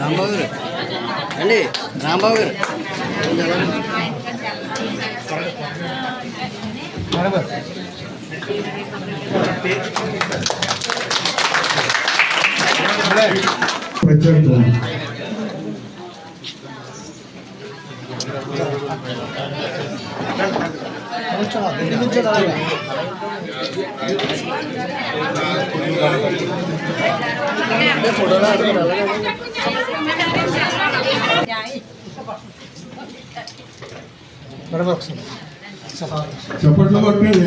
రాంబాబు గారు అండి, రాంబాబు గారు చప్పట్లో పట్టండి.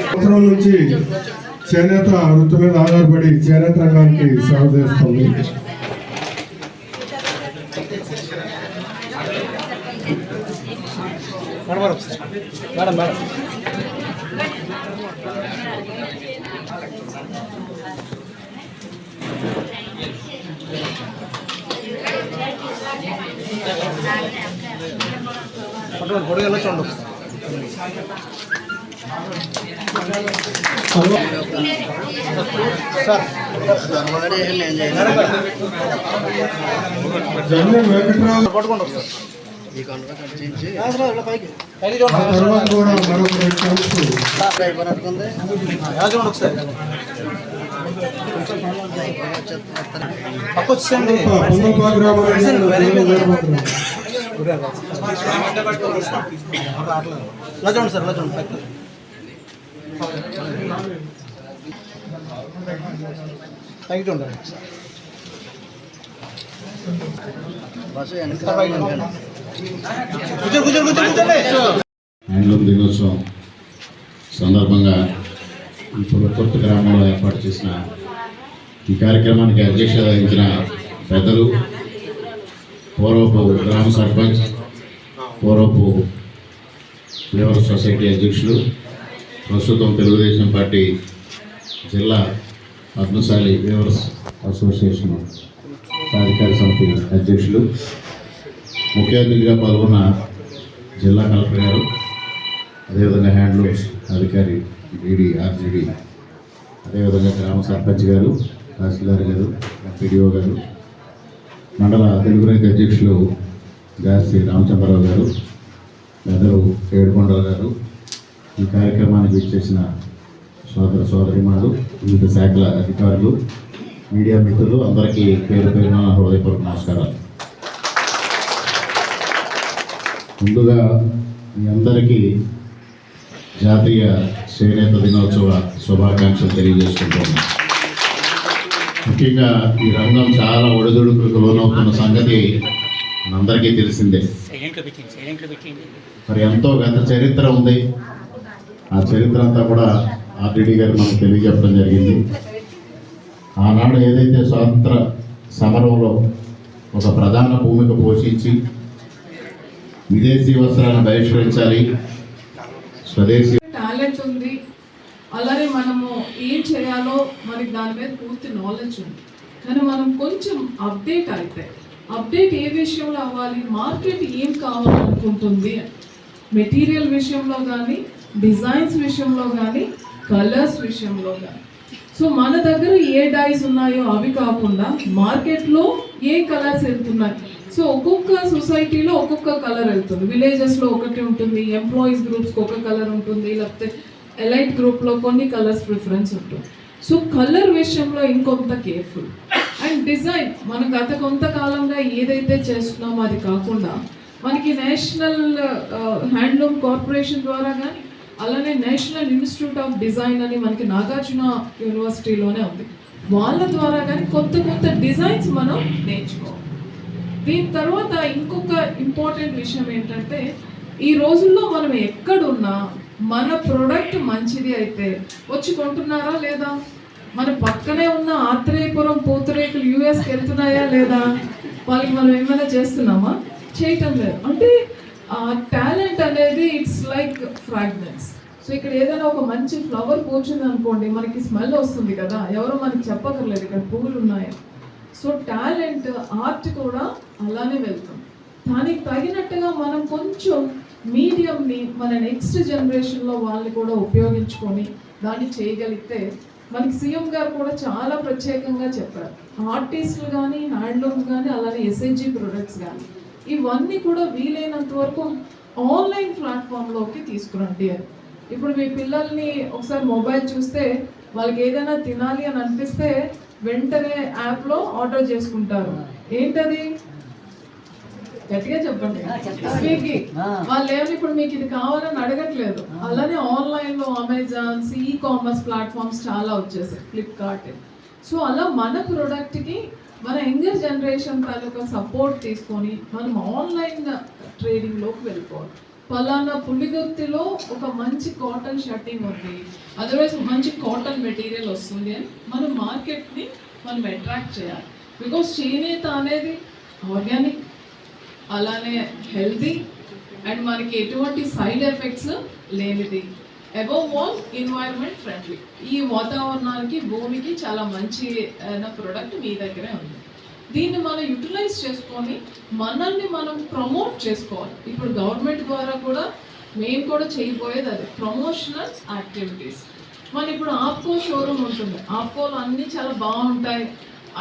సంవత్సరం నుంచి చేనేత వృత్తి మీద ఆధారపడి చేనేత రంగానికి సేవ చేస్తుంది. హ్యాండ్లూమ్ దినోత్సవం సందర్భంగా ఇప్పుడు కొత్త గ్రామంలో ఏర్పాటు చేసిన ఈ కార్యక్రమానికి అధ్యక్షత వహించిన పెద్దలు, పూర్వపు గ్రామ సర్పంచ్, పూర్వపు లేబర్ సొసైటీ అధ్యక్షులు, ప్రస్తుతం తెలుగుదేశం పార్టీ జిల్లా పద్మశాలి లేబర్స్ అసోసియేషన్ కార్యకారి సమితి అధ్యక్షులు, ముఖ్య అతిథిగా పాల్గొన్న జిల్లా కలెక్టర్ గారు, అదేవిధంగా హ్యాండ్లూమ్స్ అధికారి బీడీ ఆర్జీడీ, అదేవిధంగా గ్రామ సర్పంచ్ గారు, తహసీల్దార్ గారు, ఎంపీడీఓ గారు, మండల తెలుగు రైతు అధ్యక్షులు జాస్తి రామచంద్రరావు గారు, పెద్దలు ఏడుకొండల గారు, ఈ కార్యక్రమానికి ఇచ్చేసిన సోదర సోదరిమణులు, వివిధ శాఖల అధికారులు, మీడియా మిత్రులు అందరికీ పేరు పేరున హృదయపూర్వక నమస్కారాలు. ముందుగా మీ అందరికీ జాతీయ చేనేత దినోత్సవ శుభాకాంక్షలు తెలియజేసుకుంటున్నాను. ముఖ్యంగా ఈ రంగం చాలా ఒడిదుడుకులకు లోనవుతున్న సంగతి మనందరికీ తెలిసిందే. మరి ఎంతో గత చరిత్ర ఉంది. ఆ చరిత్ర అంతా కూడా ఆర్డీడీ గారు మనకు తెలియజెప్పడం జరిగింది. ఆనాడు ఏదైతే స్వాతంత్ర సమరంలో ఒక ప్రధాన భూమిక పోషించి విదేశీ వస్త్రాలను బహిష్కరించాలి, స్వదేశీ టాలెంట్ ఉంది, అలానే మనము ఏం చేయాలో మనకి దాని మీద పూర్తి నాలెడ్జ్ ఉంది. కానీ మనం కొంచెం అప్డేట్ ఏ విషయంలో అవ్వాలి, మార్కెట్ ఏం కావాలనుకుంటుంది, మెటీరియల్ విషయంలో కానీ, డిజైన్స్ విషయంలో కానీ, కలర్స్ విషయంలో కానీ. సో మన దగ్గర ఏ డైస్ ఉన్నాయో అవి కాకుండా మార్కెట్లో ఏ కలర్స్ వెళ్తున్నాయి. సో ఒక్కొక్క సొసైటీలో ఒక్కొక్క కలర్ వెళ్తుంది. విలేజెస్లో ఒకటి ఉంటుంది, ఎంప్లాయీస్ గ్రూప్స్కి ఒక కలర్ ఉంటుంది, లేకపోతే ఎలైట్ గ్రూప్లో కొన్ని కలర్స్ ప్రిఫరెన్స్ ఉంటుంది. సో కలర్ విషయంలో ఇంకొంత కేర్ఫుల్. అండ్ డిజైన్ మనం గత కొంతకాలంగా ఏదైతే చేస్తున్నామో అది కాకుండా మనకి నేషనల్ హ్యాండ్లూమ్ కార్పొరేషన్ ద్వారా కానీ, అలానే నేషనల్ ఇన్స్టిట్యూట్ ఆఫ్ డిజైన్ అని మనకి నాగార్జున యూనివర్సిటీలోనే ఉంది, వాళ్ళ ద్వారా కానీ కొత్త కొత్త డిజైన్స్ మనం నేర్చుకోవాలి. దీని తర్వాత ఇంకొక ఇంపార్టెంట్ విషయం ఏంటంటే, ఈ రోజుల్లో మనం ఎక్కడున్నా మన ప్రోడక్ట్ మంచిది అయితే వచ్చి కొంటున్నారా లేదా? మన పక్కనే ఉన్న ఆత్రేయపురం పూతరేకులు యూఎస్కి వెళ్తున్నాయా లేదా? వాళ్ళకి మనం ఏమైనా చేస్తున్నామా? చేయటం లేదు. అంటే టాలెంట్ అనేది ఇట్స్ లైక్ ఫ్రాగ్రెన్స్. సో ఇక్కడ ఏదైనా ఒక మంచి ఫ్లవర్ పూచింది అనుకోండి, మనకి స్మెల్ వస్తుంది కదా, ఎవరో మనకి చెప్పక్కర్లేదు ఇక్కడ పువ్వులు ఉన్నాయి. సో టాలెంట్, ఆర్ట్ కూడా అలానే వెళ్తుంది. దానికి తగినట్టుగా మనం కొంచెం మీడియంని మన నెక్స్ట్ జనరేషన్లో వాళ్ళని కూడా ఉపయోగించుకొని దాన్ని చేయగలిగితే, మనకి సీఎం గారు కూడా చాలా ప్రత్యేకంగా చెప్పారు, ఆర్టిస్టులు కానీ, హ్యాండ్లూమ్స్ కానీ, అలానే ఎస్హెచ్జి ప్రొడక్ట్స్ కానీ ఇవన్నీ కూడా వీలైనంత వరకు ఆన్లైన్ ప్లాట్ఫామ్లోకి తీసుకురండి అని. ఇప్పుడు మీ పిల్లల్ని ఒకసారి మొబైల్ చూస్తే వాళ్ళకి ఏదైనా తినాలి అని అనిపిస్తే వెంటనే యాప్లో ఆర్డర్ చేసుకుంటారు. ఏంటది? గట్టిగా చెప్పండి. స్విగ్గీ. వాళ్ళు ఏమి ఇప్పుడు మీకు ఇది కావాలని అడగట్లేదు. అలానే ఆన్లైన్లో అమెజాన్స్, ఈ కామర్స్ ప్లాట్ఫామ్స్ చాలా వచ్చేసాయి, ఫ్లిప్కార్ట్. సో అలా మన ప్రోడక్ట్కి మన యంగర్ జనరేషన్ తాలూకా సపోర్ట్ తీసుకొని మనం ఆన్లైన్ ట్రేడింగ్లోకి వెళ్ళిపోవాలి. పలానా పులిగుర్తిలో ఒక మంచి కాటన్ షర్టింగ్ ఉంది, అదర్వైజ్ మంచి కాటన్ మెటీరియల్ వస్తుంది అని మనం మార్కెట్ని మనం అట్రాక్ట్ చేయాలి. బికాస్ చేనేత అనేది ఆర్గానిక్, అలానే హెల్తీ అండ్ మనకి ఎటువంటి సైడ్ ఎఫెక్ట్స్ లేనిది, అబౌవ్ ఆల్ ఎన్వైరన్మెంట్ ఫ్రెండ్లీ. ఈ వాతావరణానికి, భూమికి చాలా మంచి ప్రోడక్ట్ మీ దగ్గరే ఉంది. దీన్ని మనం యూటిలైజ్ చేసుకొని మనల్ని మనం ప్రమోట్ చేసుకోవాలి. ఇప్పుడు గవర్నమెంట్ ద్వారా కూడా మేము కూడా చేయబోయేది అది, ప్రమోషనల్ యాక్టివిటీస్. మన ఇప్పుడు ఆప్కో షోరూమ్ ఉంటుంది, ఆప్కోలో అన్నీ చాలా బాగుంటాయి,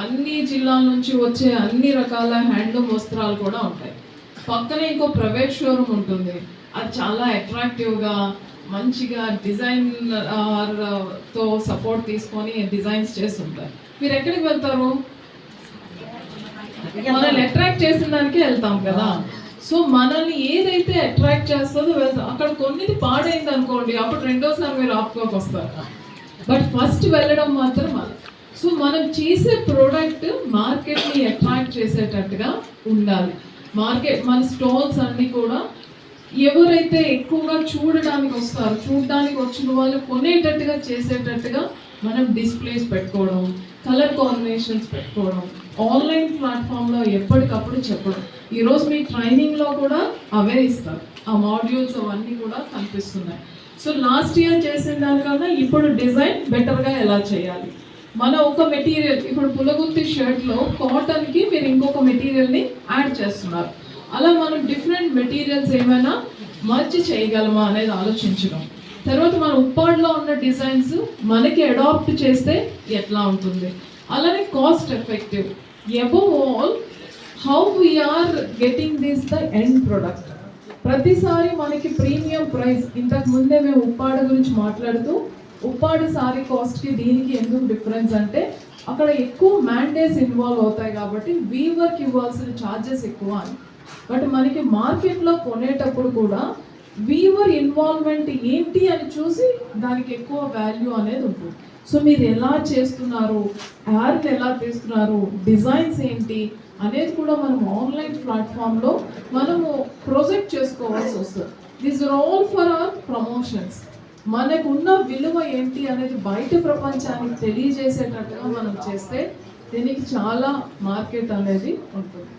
అన్ని జిల్లాల నుంచి వచ్చే అన్ని రకాల హ్యాండ్లూమ్ వస్త్రాలు కూడా ఉంటాయి. పక్కనే ఇంకో ప్రైవేట్ షోరూమ్ ఉంటుంది, అది చాలా అట్రాక్టివ్గా మంచిగా డిజైన్ తో సపోర్ట్ తీసుకొని డిజైన్స్ చేస్తుంటారు. మీరు ఎక్కడికి వెళ్తారు? మనల్ని అట్రాక్ట్ చేసిన దానికే వెళ్తాం కదా. సో మనల్ని ఏదైతే అట్రాక్ట్ చేస్తుందో వెళ్తాం. అక్కడ కొన్నిది పాడైంది అనుకోండి, అప్పుడు రెండోసారి మీరు ఆపుకోకి వస్తారు. బట్ ఫస్ట్ వెళ్ళడం మాత్రం మనం. సో మనం చేసే ప్రోడక్ట్ మార్కెట్ని అట్రాక్ట్ చేసేటట్టుగా ఉండాలి. మార్కెట్ మన స్టాల్స్ అన్నీ కూడా ఎవరైతే ఎక్కువగా చూడడానికి వస్తారో, చూడడానికి వచ్చిన వాళ్ళు కొనేటట్టుగా చేసేటట్టుగా మనం డిస్ప్లేస్ పెట్టుకోవడం, కలర్ కాంబినేషన్స్ పెట్టుకోవడం, ఆన్లైన్ ప్లాట్ఫామ్లో ఎప్పటికప్పుడు చెప్పడం. ఈరోజు మీ ట్రైనింగ్లో కూడా అవే ఇస్తారు, ఆ మాడ్యూల్స్ అవన్నీ కూడా కనిపిస్తున్నాయి. సో లాస్ట్ ఇయర్ చేసిన దానికన్నా ఇప్పుడు డిజైన్ బెటర్గా ఎలా చేయాలి, మన ఒక మెటీరియల్ ఇప్పుడు పులగుత్తి షర్ట్లో కాటన్కి మీరు ఇంకొక మెటీరియల్ని యాడ్ చేస్తున్నారు, అలా మనం డిఫరెంట్ మెటీరియల్స్ ఏమైనా మర్చి చేయగలమా అనేది ఆలోచించడం. తర్వాత మన ఉప్పాడులో ఉన్న డిజైన్స్ మనకి అడాప్ట్ చేస్తే ఎట్లా ఉంటుంది, అలానే cost effective. Above all how we're getting this the end product. ప్రతిసారి మనకి ప్రీమియం ప్రైస్, ఇంతకు ముందే మేము ఉప్పాడు గురించి మాట్లాడుతూ ఉప్పాడు సారీ కాస్ట్కి దీనికి ఎందుకు డిఫరెన్స్ అంటే అక్కడ ఎక్కువ మ్యాండేట్స్ ఇన్వాల్వ్ అవుతాయి కాబట్టి వీవర్కి ఇవ్వాల్సిన ఛార్జెస్ ఎక్కువ అని. బట్ మనకి మార్కెట్లో కొనేటప్పుడు కూడా వీవర్ ఇన్వాల్వ్మెంట్ ఏంటి అని చూసి దానికి ఎక్కువ వాల్యూ అనేది ఉంటుంది. సో మీరు ఎలా చేస్తున్నారు, యాడ్ని ఎలా తీస్తున్నారు, డిజైన్స్ ఏంటి అనేది కూడా మనం ఆన్లైన్ ప్లాట్ఫామ్లో మనము ప్రొజెక్ట్ చేసుకోవాల్సి వస్తుంది. These are all for our promotions. మనకున్న విలువ ఏంటి అనేది బయట ప్రపంచానికి తెలియజేసేటట్టుగా మనం చేస్తే దీనికి చాలా మార్కెట్ అనేది ఉంటుంది.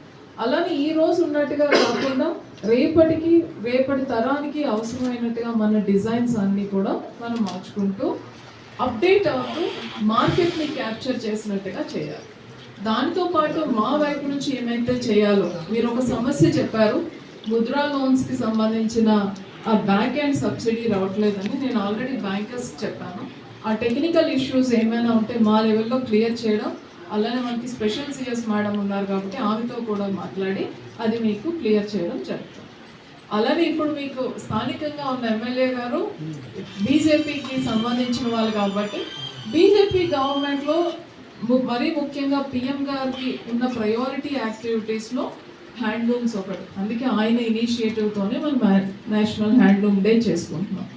అలానే ఈ రోజు ఉన్నట్టుగా కాకుండా రేపటి తరానికి అవసరమైనట్టుగా మన డిజైన్స్ అన్నీ కూడా మనం మార్చుకుంటూ అప్డేట్ అవుతూ మార్కెట్ని క్యాప్చర్ చేసినట్టుగా చేయాలి. దానితో పాటు మా వైపు నుంచి ఏమైతే చేయాలో, మీరు ఒక సమస్య చెప్పారు, ముద్రా లోన్స్కి సంబంధించిన ఆ బ్యాక్ అండ్ సబ్సిడీ రావట్లేదని. నేను ఆల్రెడీ బ్యాంకర్స్కి చెప్పాను, ఆ టెక్నికల్ ఇష్యూస్ ఏమైనా ఉంటే మా లెవెల్లో క్లియర్ చేయడం, అలానే మనకి స్పెషల్ సిఎస్ మేడం ఉన్నారు కాబట్టి ఆమెతో కూడా మాట్లాడి అది మీకు క్లియర్ చేయడం జరుగుతుంది. అలానే ఇప్పుడు మీకు స్థానికంగా ఉన్న ఎమ్మెల్యే గారు బీజేపీకి సంబంధించిన వాళ్ళు కాబట్టి బీజేపీ గవర్నమెంట్లో మరీ ముఖ్యంగా పిఎం గారికి ఉన్న ప్రయారిటీ యాక్టివిటీస్లో హ్యాండ్లూమ్స్ ఒకటి. అందుకే ఆయన ఇనిషియేటివ్తోనే మనం నేషనల్ హ్యాండ్లూమ్ డే చేసుకుంటున్నాం.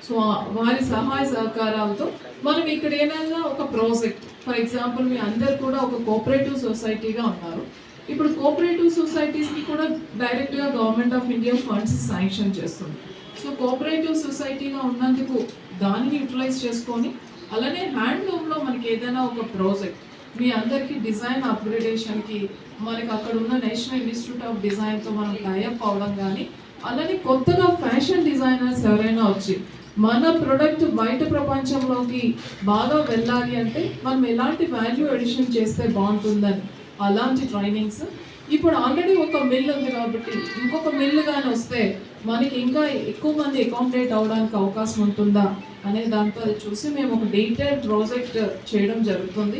సో వారి సహాయ సహకారాలతో మనం ఇక్కడ ఏమైనా ఒక ప్రాజెక్ట్, ఫర్ ఎగ్జాంపుల్ మీ అందరు కూడా ఒక కోఆపరేటివ్ సొసైటీగా ఉన్నారు. ఇప్పుడు కోఆపరేటివ్ సొసైటీస్కి కూడా డైరెక్ట్గా government of India funds sanction చేస్తుంది. సో కోఆపరేటివ్ సొసైటీగా ఉన్నందుకు దాన్ని యూటిలైజ్ చేసుకొని, అలానే హ్యాండ్లూమ్లో మనకి ఏదైనా ఒక ప్రాజెక్ట్ మీ అందరికీ డిజైన్ అప్గ్రేడేషన్కి మనకి అక్కడ ఉన్న నేషనల్ ఇన్స్టిట్యూట్ ఆఫ్ డిజైన్తో మనం టైఅప్ అవడం కానీ, అలానే కొత్తగా ఫ్యాషన్ డిజైనర్స్ ఎవరైనా వచ్చి మన ప్రొడక్ట్ బయట ప్రపంచంలోకి బాగా వెళ్ళాలి అంటే మనం ఎలాంటి వాల్యూ ఎడిషన్ చేస్తే బాగుంటుందని అలాంటి ట్రైనింగ్స్. ఇప్పుడు ఆల్రెడీ ఒక మిల్ ఉంది కాబట్టి ఇంకొక మిల్ కానీ వస్తే మనకి ఇంకా ఎక్కువ మంది అకామిడేట్ అవడానికి అవకాశం ఉంటుందా అనే దాంతో అది చూసి మేము ఒక డీటెయిల్డ్ ప్రాజెక్ట్ చేయడం జరుగుతుంది.